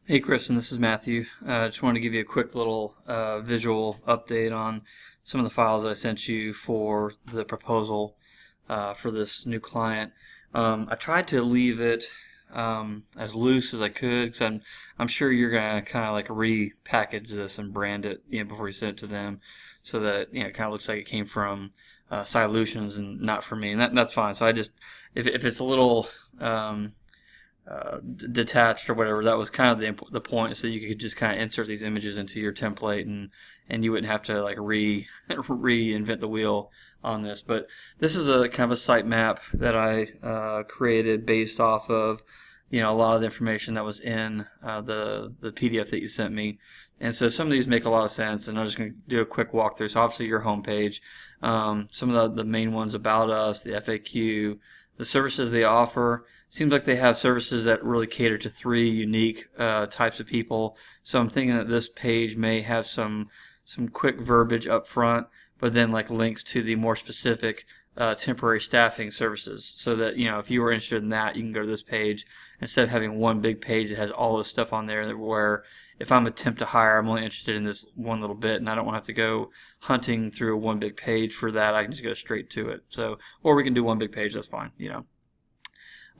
Hey, Kristen, this is Matthew. Just wanted to give you a quick little visual update on some of the files that I sent you for the proposal for this new client. I tried to leave it as loose as I could because I'm sure you're gonna kind of like repackage this and brand it, before you send it to them, so that it kind of looks like it came from Solutions and not from me, and that's fine. So I just if it's a little detached or whatever. That was kind of the point, so you could just kind of insert these images into your template, and you wouldn't have to like reinvent the wheel on this. But this is a kind of a sitemap that I created based off of a lot of the information that was in the PDF that you sent me. And so some of these make a lot of sense, and I'm just going to do a quick walkthrough. So obviously your homepage, some of the main ones about us, the FAQ, the services they offer. Seems like they have services that really cater to three unique types of people. So I'm thinking that this page may have some quick verbiage up front, but then like links to the more specific temporary staffing services, so that if you were interested in that, you can go to this page instead of having one big page that has all this stuff on there. Where if I'm a temp to hire, I'm only interested in this one little bit, and I don't want to have to go hunting through one big page for that. I can just go straight to it. So, or we can do one big page. That's fine.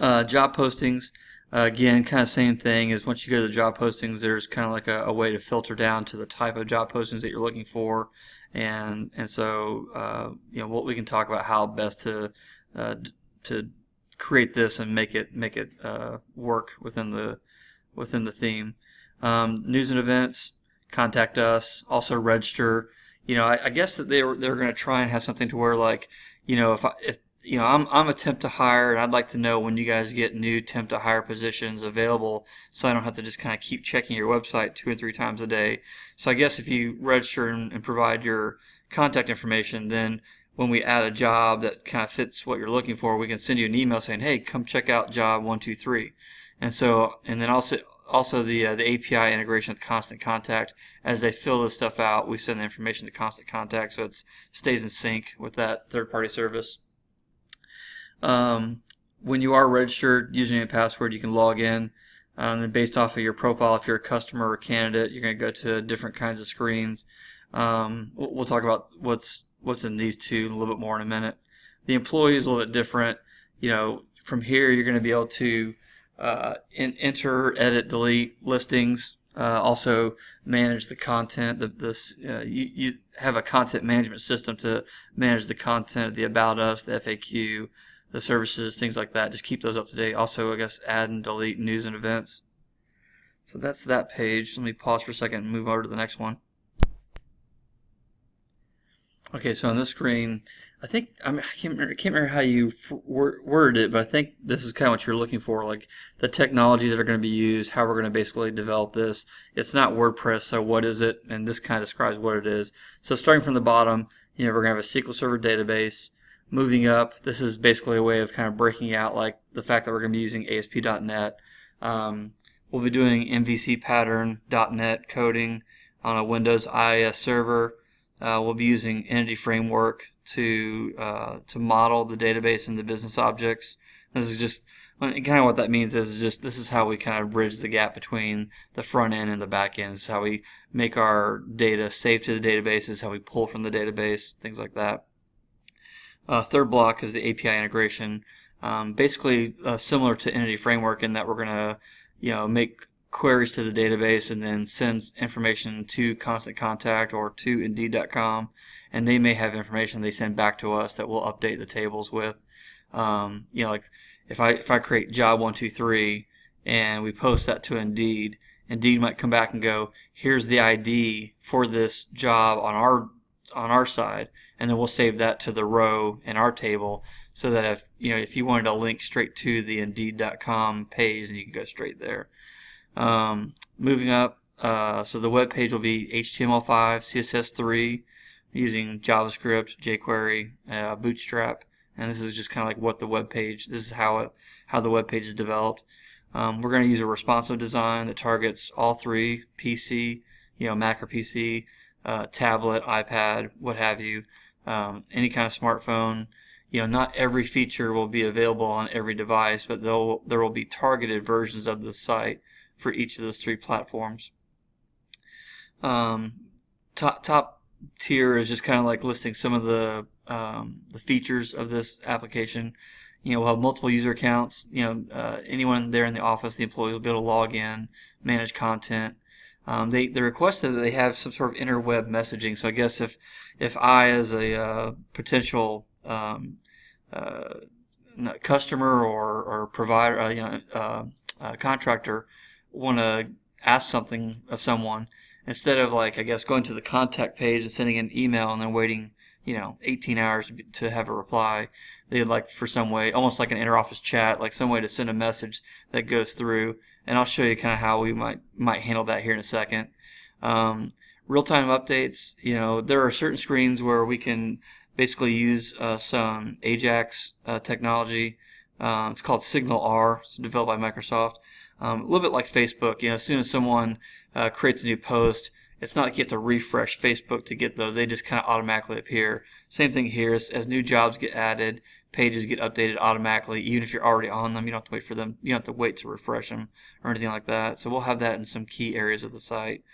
Job postings, again, kind of same thing. Is once you go to the job postings, there's kind of like a way to filter down to the type of job postings that you're looking for, and so what we can talk about how best to create this and make it work within the theme. News and events, contact us, also register. I guess that they're going to try and have something to where, like, if I'm a temp to hire, and I'd like to know when you guys get new temp to hire positions available, so I don't have to just kind of keep checking your website 2 and 3 times a day. So I guess if you register and provide your contact information, then when we add a job that kind of fits what you're looking for, we can send you an email saying, "Hey, come check out job 123." And then also the API integration with Constant Contact. As they fill this stuff out, we send the information to Constant Contact, so it stays in sync with that third-party service. When you are registered, username and password, you can log in. And then based off of your profile, if you're a customer or candidate, you're going to go to different kinds of screens. We'll talk about what's in these two a little bit more in a minute. The employee is a little bit different. From here, you're going to be able to enter, edit, delete listings. Also manage the content. You have a content management system to manage the content, the about us, the FAQ, the services, things like that. Just keep those up to date. Also, I guess, add and delete news and events. So that's that page. Let me pause for a second and move over to the next one. Okay, so on this screen, I can't remember how you worded it, but I think this is kind of what you're looking for, like the technologies that are going to be used, how we're going to basically develop this. It's not WordPress, so what is it? And this kind of describes what it is. So starting from the bottom, we're going to have a SQL Server database. Moving up, this is basically a way of kind of breaking out, like the fact that we're going to be using ASP.NET. We'll be doing MVC pattern.NET coding on a Windows IIS server. We'll be using Entity Framework to model the database and the business objects. This is just kind of what that means is just this is how we kind of bridge the gap between the front end and the back end. This is how we make our data safe to the database. This is how we pull from the database, things like that. Third block is the API integration. Basically similar to Entity Framework in that we're going to make queries to the database and then send information to Constant Contact or to Indeed.com, and they may have information they send back to us that we'll update the tables with. Like if I create job 123 and we post that to Indeed, Indeed might come back and go, "Here's the ID for this job on our side," and then we'll save that to the row in our table, so that if you wanted to link straight to the Indeed.com page, then you can go straight there. Moving up, so the web page will be HTML5, CSS3, using JavaScript, jQuery, Bootstrap, and this is just kind of like what the web page. This is how the web page is developed. We're going to use a responsive design that targets all three: PC, Mac or PC, tablet, iPad, what have you, any kind of smartphone. Not every feature will be available on every device, but there will be targeted versions of the site for each of those three platforms. Top tier is just kind of like listing some of the features of this application. We'll have multiple user accounts. Anyone there in the office, the employees will be able to log in, manage content. They request that they have some sort of interweb messaging. So I guess if I, as a potential customer or provider, contractor, want to ask something of someone, instead of going to the contact page and sending an email and then waiting 18 hours to have a reply, they'd like for some way, almost like an interoffice chat, like some way to send a message that goes through. And I'll show you kind of how we might handle that here in a second. Real-time updates, there are certain screens where we can basically use some Ajax technology. It's called SignalR. It's developed by Microsoft. A little bit like Facebook. As soon as someone creates a new post, it's not like you have to refresh Facebook to get those. They just kind of automatically appear. Same thing here. As new jobs get added, pages get updated automatically. Even if you're already on them, you don't have to wait for them. You don't have to wait to refresh them or anything like that. So we'll have that in some key areas of the site.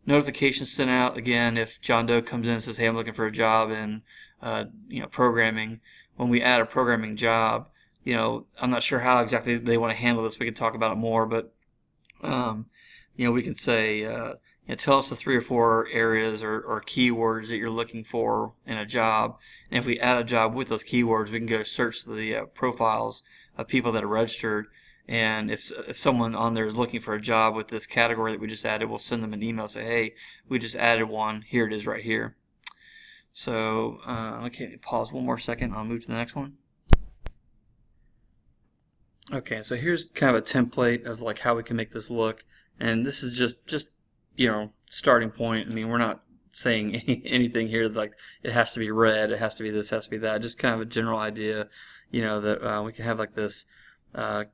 Notifications sent out. Again, if John Doe comes in and says, "Hey, I'm looking for a job in programming," when we add a programming job, I'm not sure how exactly they want to handle this. We can talk about it more, but we can say, tell us the 3 or 4 areas or keywords that you're looking for in a job. And if we add a job with those keywords, we can go search the profiles of people that are registered. And if someone on there is looking for a job with this category that we just added, we'll send them an email, say, "Hey, we just added one. Here it is right here." So, okay, pause one more second. I'll move to the next one. Okay, so here's kind of a template of how we can make this look. And this is just starting point. I mean, we're not saying anything here like it has to be red, it has to be this, it has to be that. Just kind of a general idea, that we can have this kind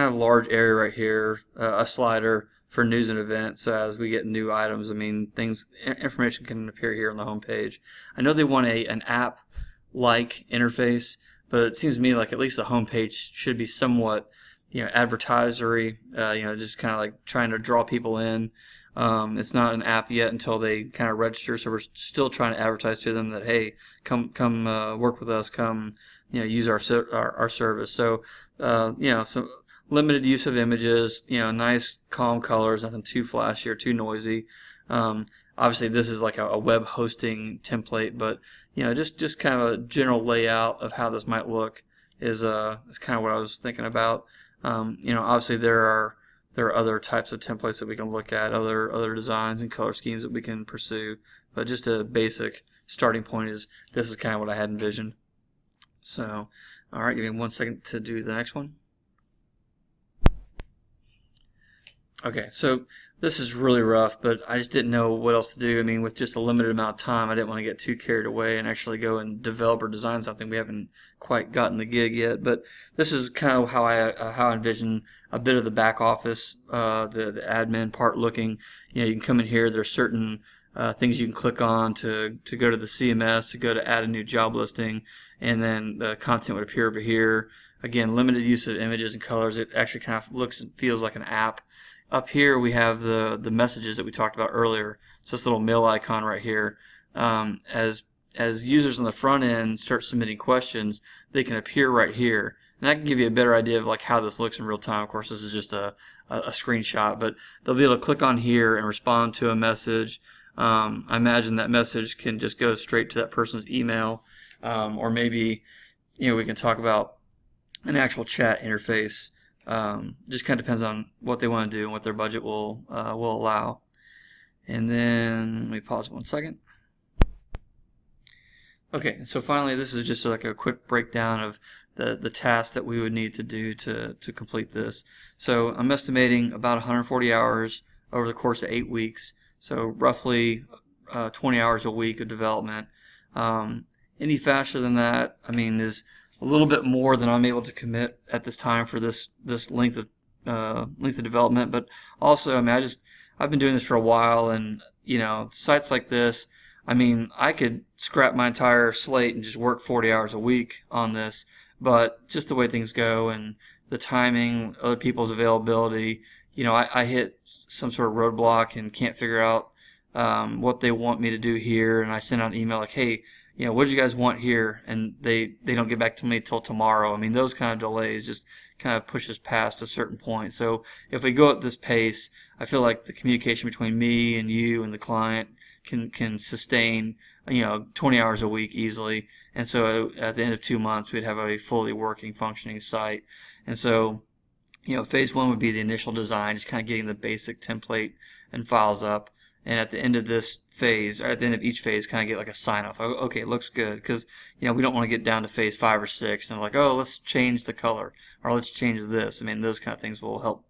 of large area right here, a slider for news and events. So as we get new items, information can appear here on the home page. I know they want an app-like interface, but it seems to me like at least the home page should be somewhat advertisory, just kind of like trying to draw people in. It's not an app yet until they kind of register, so we're still trying to advertise to them that, hey, come work with us, come use our service. So some limited use of images, nice calm colors, nothing too flashy or too noisy. Obviously this is like a web hosting template, but just kind of a general layout of how this might look is kind of what I was thinking about. Obviously there are other types of templates that we can look at, other designs and color schemes that we can pursue, but just a basic starting point is this is kind of what I had envisioned. So, all right, give me 1 second to do the next one. Okay, so this is really rough, but I just didn't know what else to do. I mean, with just a limited amount of time, I didn't want to get too carried away and actually go and develop or design something. We haven't quite gotten the gig yet, but this is kind of how I envision a bit of the back office, the admin part looking. You can come in here. There's certain things you can click on to go to the CMS, to go to add a new job listing, and then the content would appear over here. Again, limited use of images and colors. It actually kind of looks and feels like an app. Up here we have the messages that we talked about earlier. So this little mail icon right here. As users on the front end start submitting questions, they can appear right here. And that can give you a better idea of how this looks in real time. Of course, this is just a screenshot, but they'll be able to click on here and respond to a message. I imagine that message can just go straight to that person's email, or maybe we can talk about an actual chat interface. Just kind of depends on what they want to do and what their budget will allow. And then let me pause 1 second. Okay, so finally this is just like a quick breakdown of the tasks that we would need to do to complete this. So I'm estimating about 140 hours over the course of 8 weeks, so roughly 20 hours a week of development. Any faster than that, is a little bit more than I'm able to commit at this time for this length of development. But also, I've been doing this for a while, and sites like this, I could scrap my entire slate and just work 40 hours a week on this. But just the way things go, and the timing, other people's availability. I hit some sort of roadblock and can't figure out what they want me to do here, and I send out an email like, hey, what do you guys want here? And they don't get back to me till tomorrow. I mean, those kind of delays just kind of push us past a certain point. So if we go at this pace, I feel like the communication between me and you and the client can sustain 20 hours a week easily. And so at the end of 2 months, we'd have a fully working, functioning site. And so phase one would be the initial design, just kind of getting the basic template and files up. And at the end of this phase, or at the end of each phase, kind of get like a sign off. Okay, it looks good, because we don't want to get down to phase 5 or 6 and like, oh, let's change the color or let's change this. I mean, those kind of things will help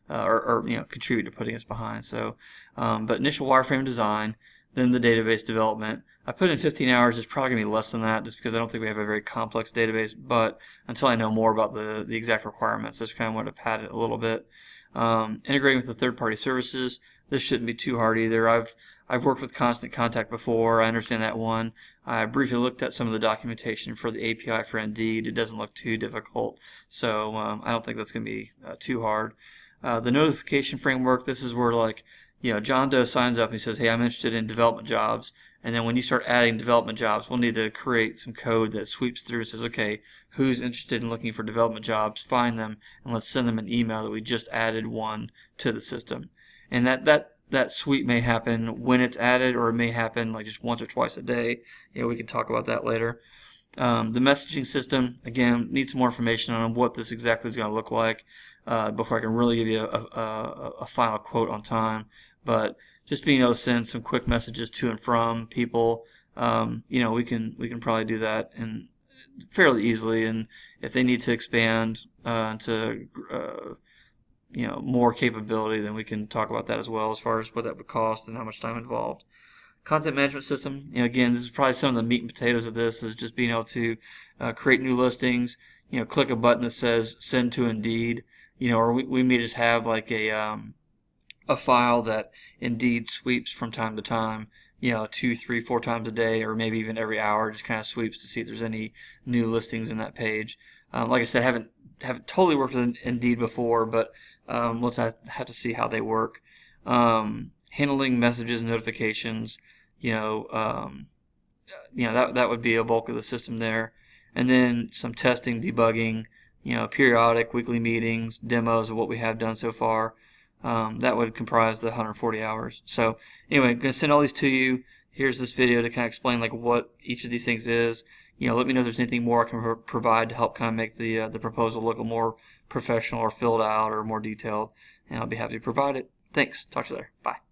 or contribute to putting us behind. So, but initial wireframe design, then the database development. I put in 15 hours. It's probably gonna be less than that, just because I don't think we have a very complex database. But until I know more about the exact requirements, I just kind of want to pad it a little bit. Integrating with the third-party services. This shouldn't be too hard either. I've worked with Constant Contact before. I understand that one. I briefly looked at some of the documentation for the API for Indeed. It doesn't look too difficult, so I don't think that's going to be too hard. The notification framework. This is where John Doe signs up and he says, hey, I'm interested in development jobs. And then when you start adding development jobs, we'll need to create some code that sweeps through and says, okay, who's interested in looking for development jobs? Find them, and let's send them an email that we just added one to the system. And that sweep may happen when it's added, or it may happen like just once or twice a day. We can talk about that later. The messaging system, again, needs some more information on what this exactly is going to look like before I can really give you a final quote on time. But just being able to send some quick messages to and from people, we can probably do that and fairly easily. And if they need to expand to more capability, then we can talk about that as well, as far as what that would cost and how much time involved. Content management system, again, this is probably some of the meat and potatoes of this, is just being able to create new listings, click a button that says send to Indeed, or we may just have like a file that Indeed sweeps from time to time, 2, 3, 4 times a day, or maybe even every hour, just kind of sweeps to see if there's any new listings in that page. Like I said, I haven't totally worked with Indeed before, but we'll have to see how they work. Handling messages and notifications, that would be a bulk of the system there. And then some testing, debugging, periodic weekly meetings, demos of what we have done so far. That would comprise the 140 hours. So anyway, I'm going to send all these to you. Here's this video to kind of explain what each of these things is. Let me know if there's anything more I can provide to help kind of make the proposal look a more professional or filled out or more detailed, and I'll be happy to provide it. Thanks. Talk to you later. Bye.